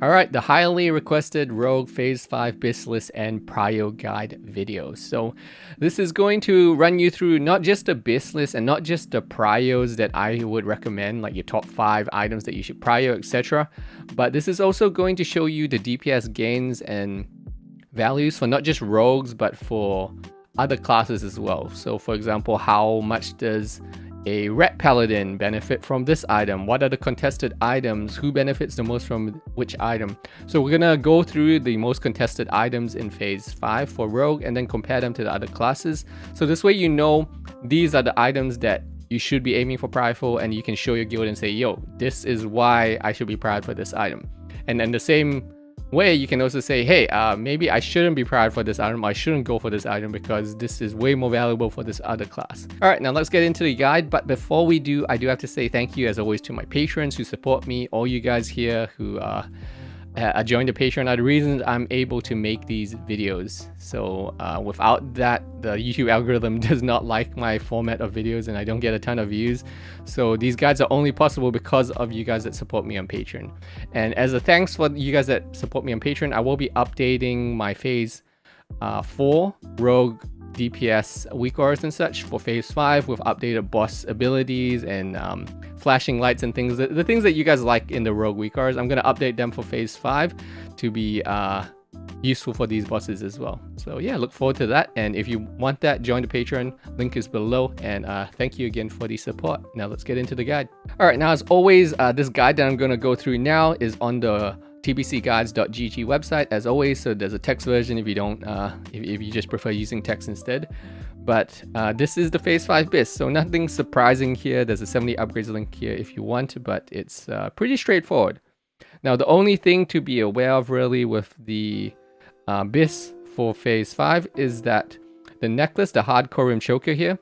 Alright, the highly requested Rogue Phase 5 BIS List and Prio guide video. So this is going to run you through not just the BIS list and not just the Prios that I would recommend, like your top 5 items that you should Prio, etc. But this is also going to show you the DPS gains and values for not just rogues, but for other classes as well. So for example, how much does a red paladin benefit from this item? What are the contested items? Who benefits the most from which item? So we're gonna go through the most contested items in phase 5 for rogue and then compare them to the other classes. So this way you know these are the items that you should be aiming for Prio for, and you can show your guild and say, yo, this is why I should be Prio for this item. And then the same way you can also say, hey, maybe I shouldn't be Prio for this item, I shouldn't go for this item because this is way more valuable for this other class. Alright, now let's get into the guide, but before we do, I do have to say thank you as always to my patrons who support me, all you guys here who joined the Patreon are the reasons I'm able to make these videos. So without that, the YouTube algorithm does not like my format of videos and I don't get a ton of views. So these guides are only possible because of you guys that support me on Patreon. And as a thanks for you guys that support me on Patreon, I will be updating my phase 4 rogue DPS weak auras and such for phase 5 with updated boss abilities and flashing lights and things, the things that you guys like in the rogue weak auras. I'm going to update them for phase 5 to be useful for these bosses as well. So yeah, look forward to that, and if you want that, join the Patreon, link is below, and thank you again for the support. Now let's get into the guide. Alright, now as always, this guide that I'm going to go through now is on the tbcguides.gg website as always, so there's a text version if you don't if you just prefer using text instead. But this is the phase 5 BIS, so nothing surprising here. There's a 70 upgrades link here if you want, but it's pretty straightforward. Now the only thing to be aware of really with the BIS for phase 5 is that the necklace, the hardcore rim choker here,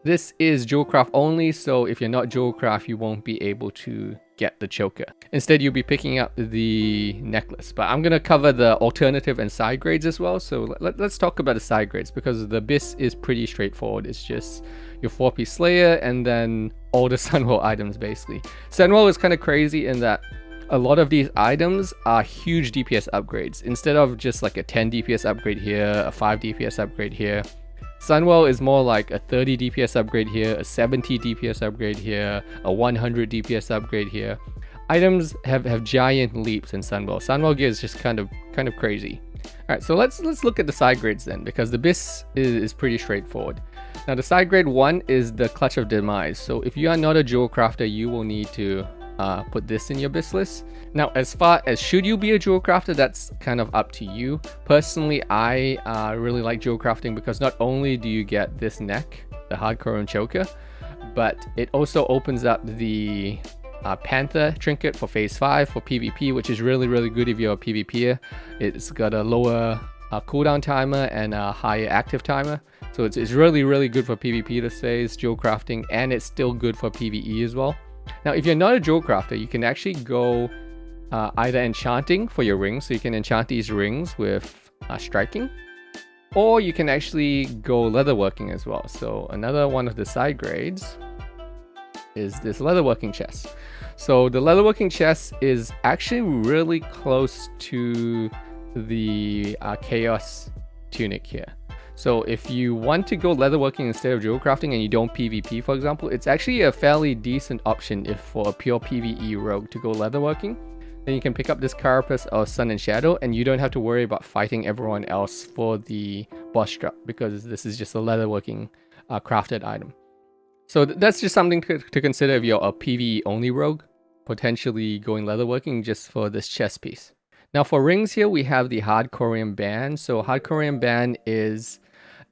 this is jewel craft only, so if you're not jewel craft you won't be able to get the choker. Instead you'll be picking up the necklace, but I'm going to cover the alternative and side grades as well. So let's talk about the side grades, because the BIS is pretty straightforward. It's just your 4-piece slayer and then all the Sunwell items basically. Sunwell is kind of crazy in that a lot of these items are huge DPS upgrades. Instead of just like a 10 DPS upgrade here, a 5 DPS upgrade here, Sunwell is more like a 30 DPS upgrade here, a 70 DPS upgrade here, a 100 DPS upgrade here. Items have giant leaps in Sunwell. Sunwell gear is just kind of crazy. Alright, so let's look at the side grades then, because the BIS is pretty straightforward. Now the side grade 1 is the Clutch of Demise. So if you are not a jewel crafter, you will need to put this in your BIS list. Now as far as should you be a jewel crafter, that's kind of up to you. Personally, I really like jewel crafting because not only do you get this neck, the hardcore and choker, but it also opens up the Panther trinket for phase 5 for PvP, which is really good if you're a PvPer. It's got a lower cooldown timer and a higher active timer, so it's really good for PvP this phase, jewel crafting, and it's still good for PvE as well. Now if you're not a jewel crafter, you can actually go either enchanting for your rings, so you can enchant these rings with striking, or you can actually go leatherworking as well. So another one of the side grades is this leatherworking chest. So the leatherworking chest is actually really close to the chaos tunic here. So if you want to go leatherworking instead of jewel crafting and you don't PvP, for example, it's actually a fairly decent option if for a pure PvE rogue to go leatherworking. Then you can pick up this carapace or sun and shadow, and you don't have to worry about fighting everyone else for the boss drop, because this is just a leatherworking crafted item. So that's just something to consider if you're a PvE only rogue, potentially going leatherworking just for this chest piece. Now for rings here, we have the Hardcore band. So Hardcore band is,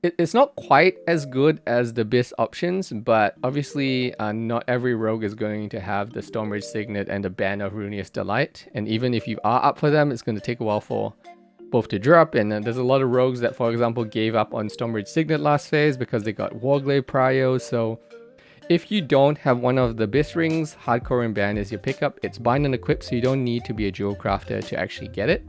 it's not quite as good as the BIS options, but obviously not every rogue is going to have the Stormrage Signet and the Band of Ruinous Delight. And even if you are up for them, it's going to take a while for both to drop. And there's a lot of rogues that, for example, gave up on Stormrage Signet last phase because they got Warglaive Prio. So if you don't have one of the BIS rings, Hardcore band is your pickup. It's bind and equip, so you don't need to be a jewel crafter to actually get it.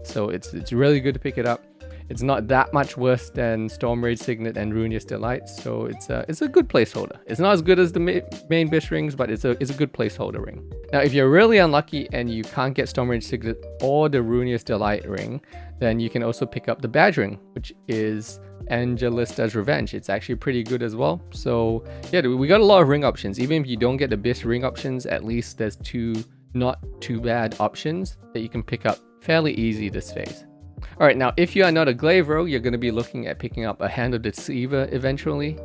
So it's really good to pick it up. It's not that much worse than Stormraid Signet and Ruinous Delight, so it's a good placeholder. It's not as good as the main BIS rings, but it's a good placeholder ring. Now, if you're really unlucky and you can't get Stormraid Signet or the Ruinous Delight ring, then you can also pick up the badge ring, which is Angelista's Revenge. It's actually pretty good as well. So yeah, we got a lot of ring options. Even if you don't get the BIS ring options, at least there's two not too bad options that you can pick up fairly easy this phase. Alright, now if you are not a glaive rogue, you're going to be looking at picking up a Hand of Deceiver eventually.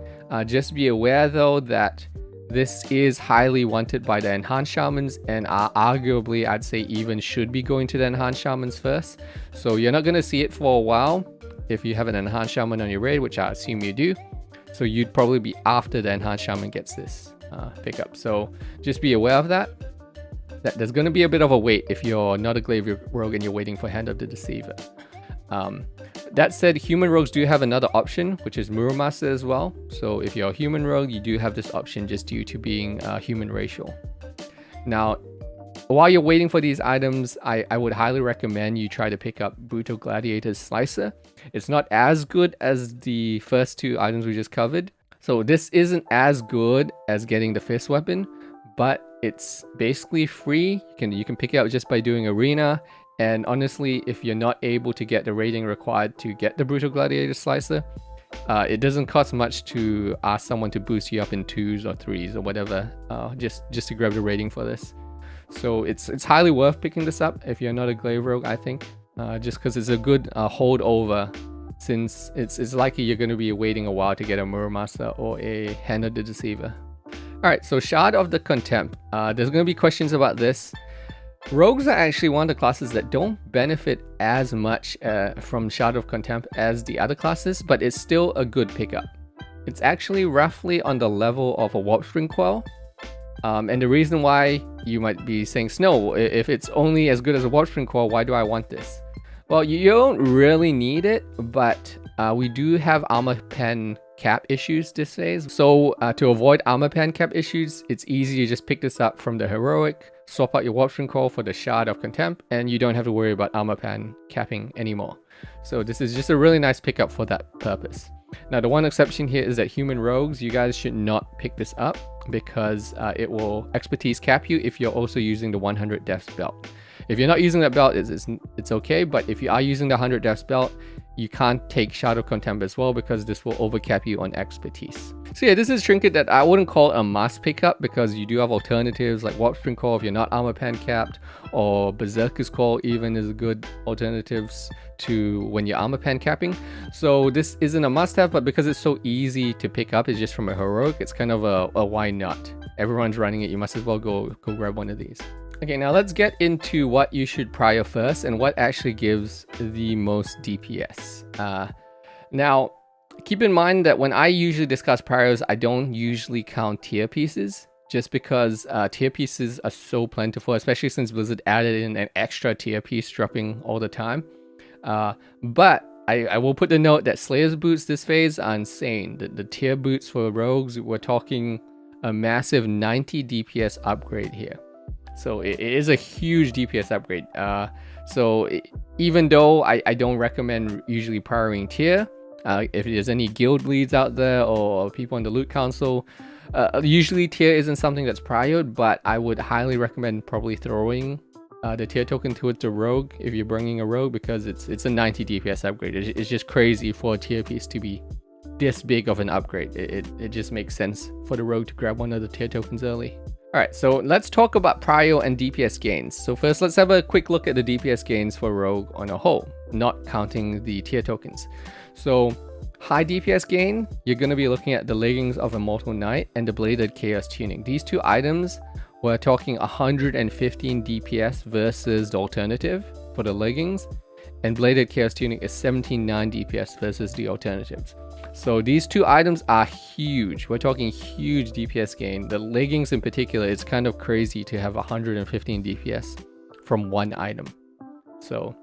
Just be aware though that this is highly wanted by the enhanced shamans, and arguably I'd say even should be going to the enhanced shamans first. So you're not going to see it for a while if you have an enhanced shaman on your raid, which I assume you do. So you'd probably be after the enhanced shaman gets this pickup. So just be aware of that. There's going to be a bit of a wait if you're not a glaive rogue and you're waiting for Hand of the Deceiver. That said, human rogues do have another option, which is Muramasa as well. So if you're a human rogue, you do have this option just due to being human racial. Now, while you're waiting for these items, I would highly recommend you try to pick up Brutal Gladiator's Slicer. It's not as good as the first two items we just covered. So this isn't as good as getting the fist weapon, but it's basically free. You can pick it up just by doing arena. And honestly, if you're not able to get the rating required to get the Brutal Gladiator Slicer, it doesn't cost much to ask someone to boost you up in 2s or 3s or whatever, just to grab the rating for this. So it's highly worth picking this up if you're not a glaive rogue, I think, just because it's a good holdover, since it's likely you're going to be waiting a while to get a Muramasa or a Hand of the Deceiver. Alright, so Shard of the Contempt. There's going to be questions about this. Rogues are actually one of the classes that don't benefit as much from Shard of Contempt as the other classes, but it's still a good pickup. It's actually roughly on the level of a Warp Spring Quell. And the reason why you might be saying, Snow, if it's only as good as a Warp Spring Quell, why do I want this? Well, you don't really need it, but we do have armor pen cap issues this phase. So to avoid armor pen cap issues, it's easy to just pick this up from the heroic, swap out your Warp Spring Call for the Shard of Contempt, and you don't have to worry about armor pen capping anymore. So this is just a really nice pickup for that purpose. Now the one exception here is that human rogues, you guys should not pick this up because it will expertise cap you if you're also using the 100 deaths belt. If you're not using that belt, it's okay, but if you are using the 100 deaths belt, you can't take Shard of Contempt as well because this will overcap you on expertise. So yeah, this is trinket that I wouldn't call a must pickup because you do have alternatives like Warp Spring Call if you're not armor pen capped, or Berserker's Call even is good alternatives to when you're armor pen capping. So this isn't a must have, but because it's so easy to pick up, it's just from a heroic, it's kind of a why not? Everyone's running it, you must as well go grab one of these. Okay, now let's get into what you should prio first and what actually gives the most DPS. Now, keep in mind that when I usually discuss prios, I don't usually count tier pieces, just because tier pieces are so plentiful, especially since Blizzard added in an extra tier piece dropping all the time. But I will put the note that Slayer's boots this phase are insane. The tier boots for rogues, we're talking a massive 90 DPS upgrade here. So it is a huge DPS upgrade. Even though I don't recommend usually prioring tier, if there's any guild leads out there or people on the loot council, usually tier isn't something that's priored, but I would highly recommend probably throwing the tier token towards the rogue if you're bringing a rogue, because it's a 90 DPS upgrade. It's just crazy for a tier piece to be this big of an upgrade. It just makes sense for the rogue to grab one of the tier tokens early. Alright, so let's talk about prio and DPS gains. So first, let's have a quick look at the DPS gains for rogue on a whole, not counting the tier tokens. So high DPS gain, you're going to be looking at the leggings of Immortal Knight and the bladed chaos tuning. These two items, we're talking 115 DPS versus the alternative for the leggings, and bladed chaos tuning is 17.9 DPS versus the alternatives. So these two items are huge. We're talking huge DPS gain. The leggings in particular, it's kind of crazy to have 115 DPS from one item. So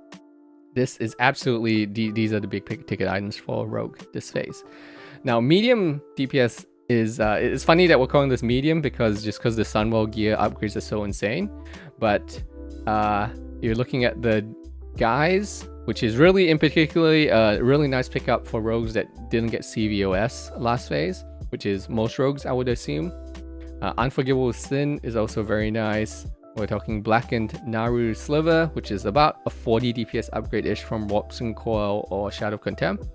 this is absolutely, these are the big ticket items for rogue this phase. Now medium DPS is, it's funny that we're calling this medium because the Sunwell gear upgrades are so insane. But you're looking at the guys which is really in particularly a really nice pickup for rogues that didn't get CVOS last phase, which is most rogues, I would assume. Unforgivable Sin is also very nice. We're talking Blackened Naru Sliver, which is about a 40 DPS upgrade-ish from Warpsing Coil or Shadow of Contempt.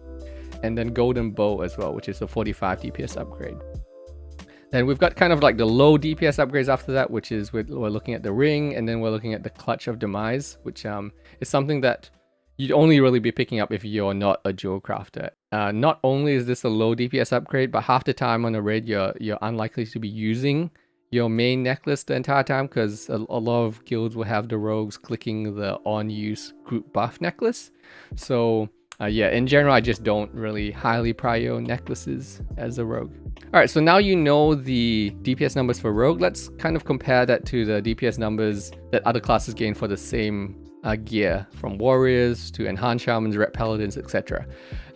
And then Golden Bow as well, which is a 45 DPS upgrade. Then we've got kind of like the low DPS upgrades after that, which is we're looking at the Ring, and then we're looking at the Clutch of Demise, which is something that you'd only really be picking up if you're not a jewel crafter. Not only is this a low DPS upgrade, but half the time on a raid, you're unlikely to be using your main necklace the entire time, because a lot of guilds will have the rogues clicking the on-use group buff necklace. So yeah, in general, I just don't really highly prio necklaces as a rogue. Alright, so now you know the DPS numbers for rogue. Let's kind of compare that to the DPS numbers that other classes gain for the same gear, from warriors to enhanced shamans, red paladins, etc.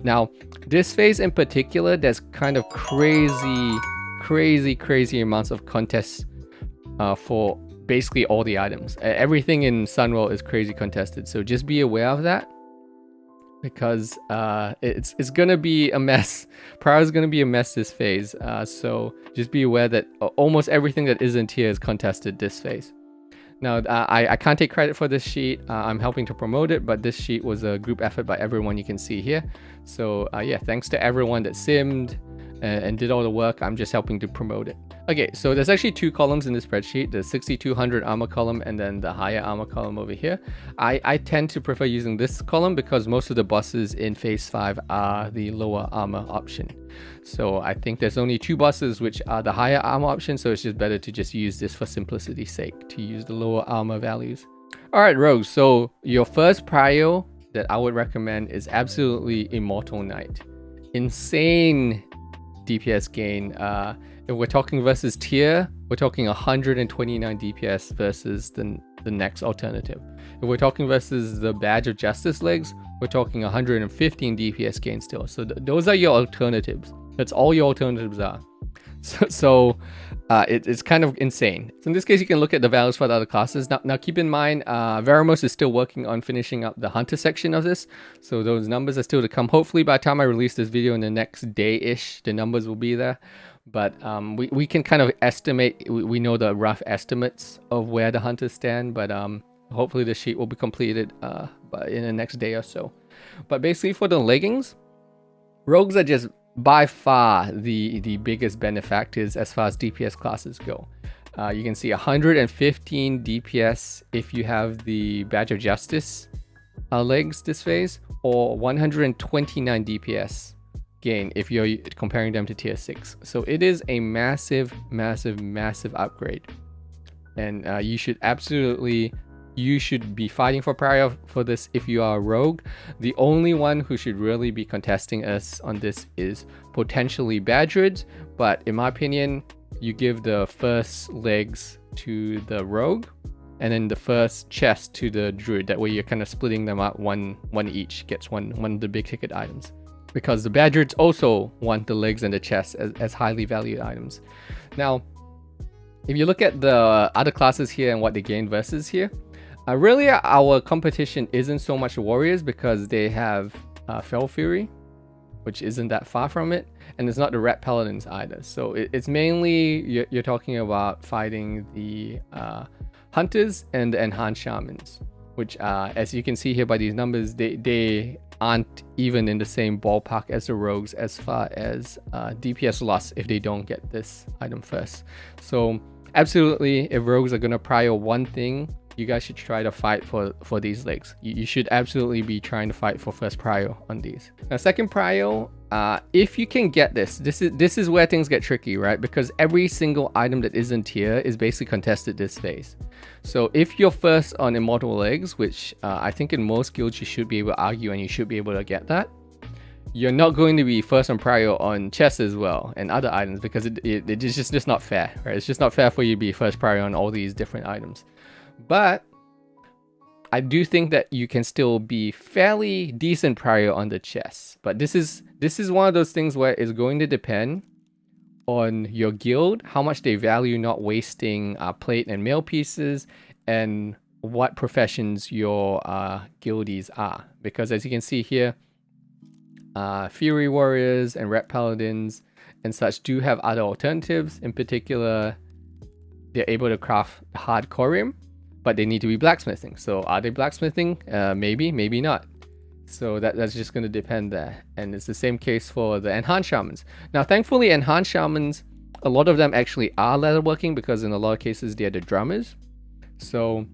Now, this phase in particular, there's kind of crazy amounts of contests for basically all the items. Everything in Sunwell is crazy contested, so just be aware of that, because it's gonna be a mess. Prio is gonna be a mess this phase, so just be aware that almost everything that isn't here is contested this phase. Now, I can't take credit for this sheet. I'm helping to promote it, but this sheet was a group effort by everyone you can see here. So yeah, thanks to everyone that simmed and did all the work. I'm just helping to promote it. Okay, so there's actually two columns in this spreadsheet, the 6200 armor column and then the higher armor column over here. I tend to prefer using this column because most of the bosses in phase 5 are the lower armor option. So I think there's only two bosses which are the higher armor option, so it's just better to just use this for simplicity's sake, to use the lower armor values. Alright rogues, so your first prio that I would recommend is absolutely Immortal Knight. Insane DPS gain. If we're talking versus tier, we're talking 129 DPS versus the next alternative. If we're talking versus the Badge of Justice legs, we're talking 115 DPS gain still. So those are your alternatives. That's all your alternatives are. It's kind of insane. So in this case, you can look at the values for the other classes. Now keep in mind, Veramos is still working on finishing up the Hunter section of this. So those numbers are still to come. Hopefully by the time I release this video in the next day-ish, the numbers will be there. But we can kind of estimate, we know the rough estimates of where the Hunters stand, but hopefully the sheet will be completed in the next day or so. But basically for the leggings, rogues are just by far the biggest benefactors as far as DPS classes go. You can see 115 DPS if you have the Badge of Justice legs this phase, or 129 DPS gain if you're comparing them to tier 6. So it is a massive upgrade, and you should be fighting for Prio for this if you are a rogue. The only one who should really be contesting us on this is potentially Badgerids, but in my opinion, you give the first legs to the rogue and then the first chest to the druid. That way you're kind of splitting them out, one each gets one of the big ticket items, because the Badgerids also want the legs and the chest as highly valued items. Now, if you look at the other classes here and what they gain versus here, really our competition isn't so much warriors, because they have Fell Fury, which isn't that far from it, and it's not the red paladins either. So it's mainly you're talking about fighting the hunters and the enhanced shamans, which as you can see here by these numbers, they aren't even in the same ballpark as the rogues as far as DPS loss if they don't get this item first. So absolutely, if rogues are gonna prio one thing, you guys should try to fight for these legs. You should absolutely be trying to fight for first prio on these. Now, second prio, if you can get this is where things get tricky, right? Because every single item that isn't here is basically contested this phase. So if you're first on Immortal Legs, which I think in most guilds you should be able to argue and you should be able to get that, you're not going to be first on prio on chests as well and other items, because it's just not fair, right? It's just not fair for you to be first prio on all these different items. But I do think that you can still be fairly decent prio on the chests. But this is one of those things where it's going to depend on your guild, how much they value not wasting plate and mail pieces, and what professions your guildies are, because as you can see here, Fury Warriors and Ret Paladins and such do have other alternatives. In particular, they're able to craft hard corium, but they need to be blacksmithing. So are they blacksmithing? Maybe, maybe not. So that's just going to depend there. And it's the same case for the enhanced shamans. Now, thankfully, enhanced shamans, a lot of them actually are leatherworking, because in a lot of cases they're the drummers. So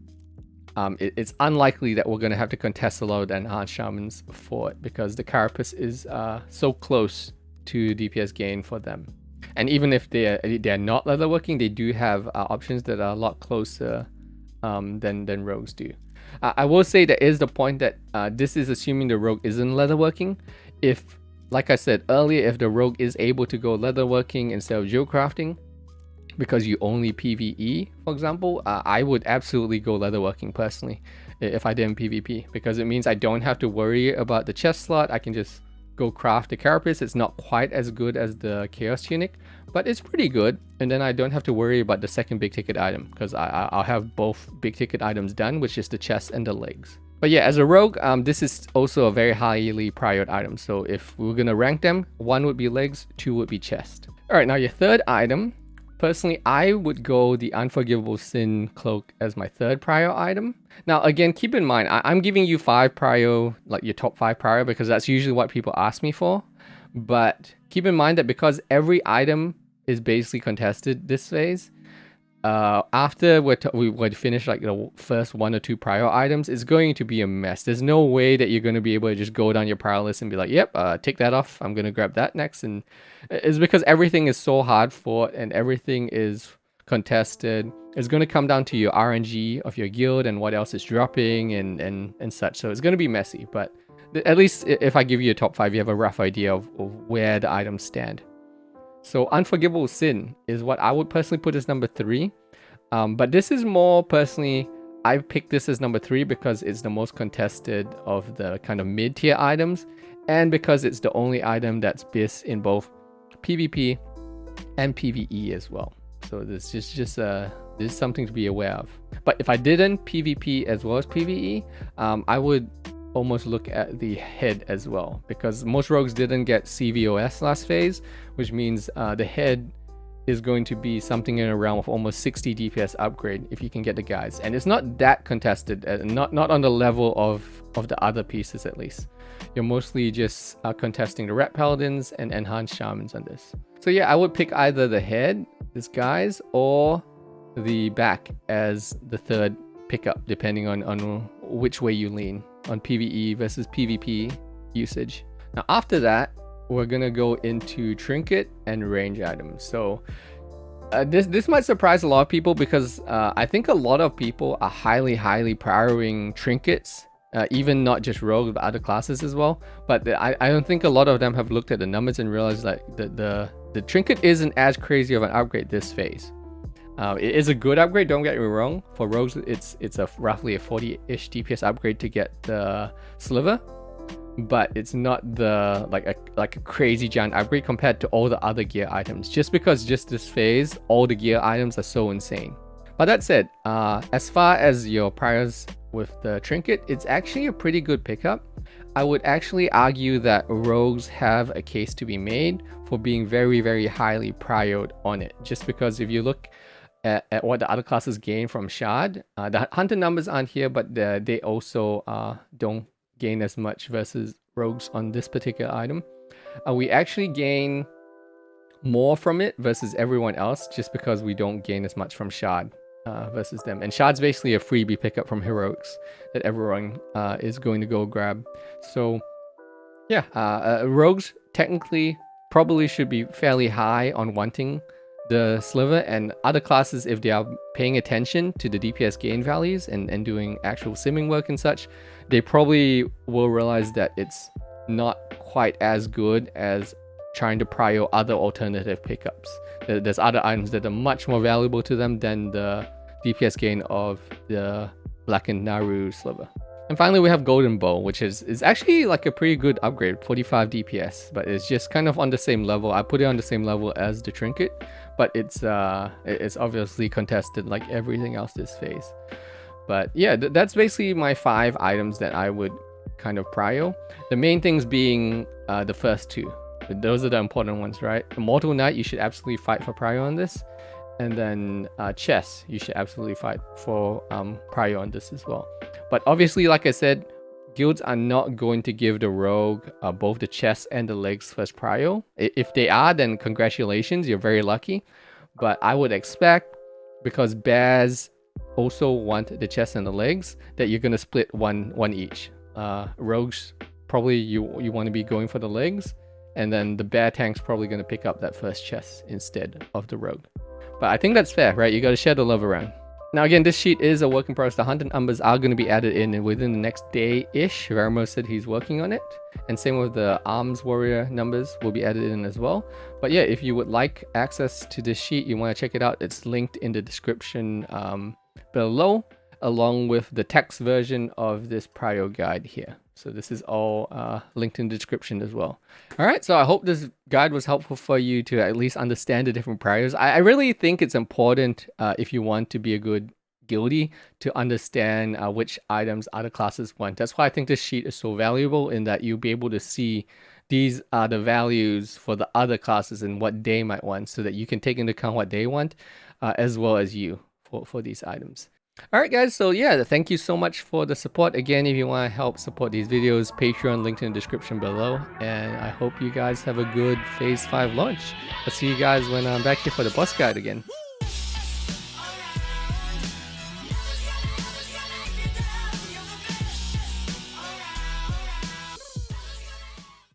it's unlikely that we're going to have to contest a lot of the enhanced shamans for it, because the carapace is so close to DPS gain for them. And even if they're not leatherworking, they do have options that are a lot closer than rogues do. I will say that is the point that this is assuming the rogue isn't leatherworking. If, like I said earlier, if the rogue is able to go leatherworking instead of geocrafting, because you only PvE, for example, I would absolutely go leatherworking personally if I didn't PvP, because it means I don't have to worry about the chest slot. I can just go craft the carapace. It's not quite as good as the chaos tunic, but it's pretty good. And then I don't have to worry about the second big ticket item, because I'll have both big ticket items done, which is the chest and the legs. But yeah, as a rogue, this is also a very highly prioritized item. So if we're gonna rank them, 1 would be legs, 2 would be chest. All right, now your third item. Personally, I would go the Unforgivable Sin Cloak as my third prio item. Now, again, keep in mind, I'm giving you 5 prio, like your top 5 prio, because that's usually what people ask me for. But keep in mind that because every item is basically contested this phase, after we finish like the first 1 or 2 prio items, it's going to be a mess. There's no way that you're going to be able to just go down your prio list and be like, yep, tick that off, I'm going to grab that next. And it's because everything is so hard fought and everything is contested. It's going to come down to your RNG of your guild and what else is dropping and such. So it's going to be messy, but at least if I give you a top 5, you have a rough idea of where the items stand. So Unforgivable Sin is what I would personally put as number 3. But this is more personally, I picked this as number 3 because it's the most contested of the kind of mid-tier items, and because it's the only item that's BIS in both PvP and PvE as well. So this is just this is something to be aware of. But if I didn't PvP as well as PvE, I would almost look at the head as well, because most rogues didn't get CVOS last phase, which means the head is going to be something in a realm of almost 60 DPS upgrade if you can get the guys, and it's not that contested, not on the level of the other pieces. At least you're mostly just contesting the Ret Paladins and enhanced shamans on this. So yeah, I would pick either the head, this guys, or the back as the third pickup, depending on which way you lean on PvE versus PvP usage. Now after that, we're gonna go into trinket and range items. So this might surprise a lot of people, because I think a lot of people are highly prioritizing trinkets, even not just rogue but other classes as well. But I don't think a lot of them have looked at the numbers and realized that the trinket isn't as crazy of an upgrade this phase. It is a good upgrade, don't get me wrong. For rogues, it's roughly a 40-ish DPS upgrade to get the sliver, but it's not the like a crazy giant upgrade compared to all the other gear items, just because just this phase all the gear items are so insane. But that said, as far as your priors with the trinket, it's actually a pretty good pickup. I would actually argue that rogues have a case to be made for being very highly priored on it, just because if you look at what the other classes gain from Shard, the hunter numbers aren't here, but they also don't gain as much versus rogues on this particular item. We actually gain more from it versus everyone else, just because we don't gain as much from Shard versus them. And Shard's basically a freebie pickup from heroics that everyone is going to go grab. So yeah, rogues technically probably should be fairly high on wanting the sliver, and other classes, if they are paying attention to the DPS gain values and doing actual simming work and such, they probably will realize that it's not quite as good as trying to prio other alternative pickups. There's other items that are much more valuable to them than the DPS gain of the Blackened Naru sliver. And finally, we have Golden Bow, which is actually like a pretty good upgrade, 45 DPS, but it's just kind of on the same level. I put it on the same level as the trinket, but it's obviously contested like everything else this phase. But yeah, that's basically my 5 items that I would kind of prio. The main things being the first 2. Those are the important ones, right? Immortal Knight, you should absolutely fight for prio on this. And then chess, you should absolutely fight for prio on this as well. But obviously, like I said, guilds are not going to give the rogue both the chest and the legs first prio. If they are, then congratulations, you're very lucky. But I would expect, because bears also want the chest and the legs, that you're gonna split one each. Rogues, probably you want to be going for the legs, and then the bear tank's probably gonna pick up that first chest instead of the rogue. But I think that's fair, right? You gotta share the love around. Now again, this sheet is a work in progress. The hunted numbers are going to be added in within the next day-ish. Ramo said he's working on it. And same with the arms warrior numbers will be added in as well. But yeah, if you would like access to this sheet, you want to check it out, it's linked in the description below, along with the text version of this Prio guide here. So this is all linked in the description as well. All right, so I hope this guide was helpful for you to at least understand the different priors. I really think it's important if you want to be a good guildie to understand which items other classes want. That's why I think this sheet is so valuable, in that you'll be able to see these are the values for the other classes and what they might want, so that you can take into account what they want as well as you for these items. Alright guys, so yeah, thank you so much for the support. Again, if you want to help support these videos, Patreon linked in the description below. And I hope you guys have a good Phase 5 launch. I'll see you guys when I'm back here for the boss guide again.